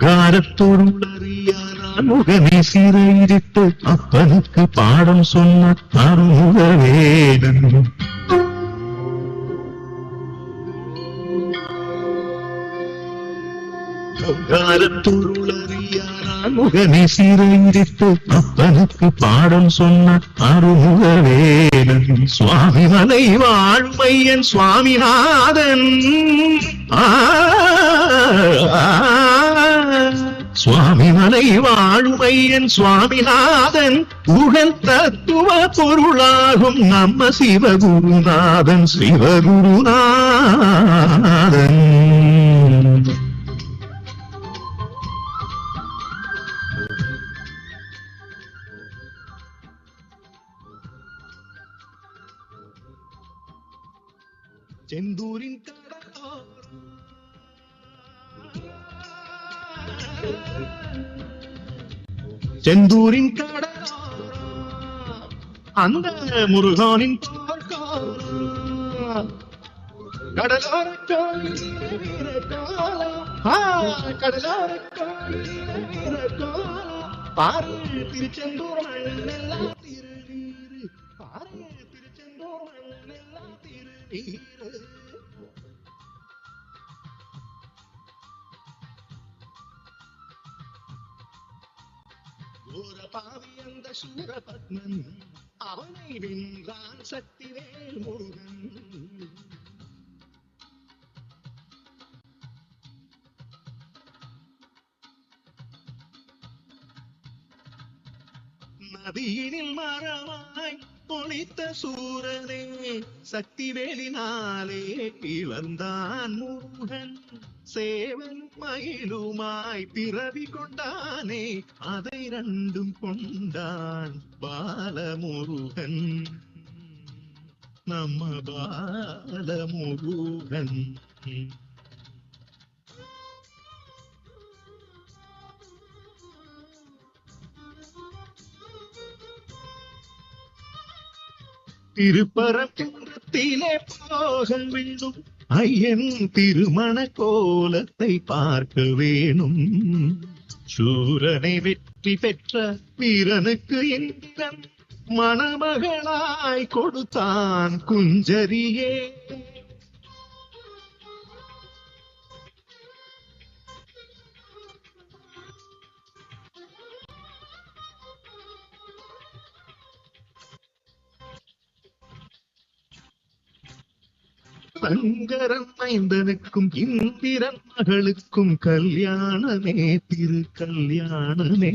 காரத்தொருளறியாரான் முகமே சிறையிட்டு அப்பனுக்கு பாடம் சொன்ன அருமுக வேடன். காரத்தொருளறியாரான் முகமே சிறையிட்டு அப்பனுக்கு பாடம் சொன்ன அருமுக வேடன். சுவாமி மலை வாழ்மையன் சுவாமிநாதன். சுவாமி மலை வாழுமையன் சுவாமிநாதன் புகழ் தத்துவ பொருளாகும் நம்ம சிவகுருநாதன் சிவகுருநாதன். செந்தூரின் செந்தூரின் கடலோ அந்த முருகானின் கடலோர கடலோர பாரு திருச்செந்தூர் மண்ணெல்லாம் திருநீரு. பாரு திருச்செந்தூர் மண்ணெல்லாம் திருநீரு. பாவி அந்த சூரபத்மன் அவனை வென்றான் சக்திவேல் முருகன். நதியினில் மரமாய் பொழித்த சூரனே சக்திவேலினாலே பிளந்தான் முருகன். சேவல் மயிலுமாய் பிறவி கொண்டானே அதை ரெண்டும் கொண்டான் பாலமுருகன். நம்ம பாலமுருகன். திருப்பரங்குன்றத்திலே போக வேண்டும் ஐயன் திருமண கோலத்தை பார்க்க வேணும். சூரனை வெற்றி பெற்ற வீரனுக்கு இந்திரன் மணமகளாய் கொடுத்தான் குஞ்சரியே. சங்கரன் மைந்தனுக்கும் இந்திரன் மகளுக்கும் கல்யாணமே திரு கல்யாணமே.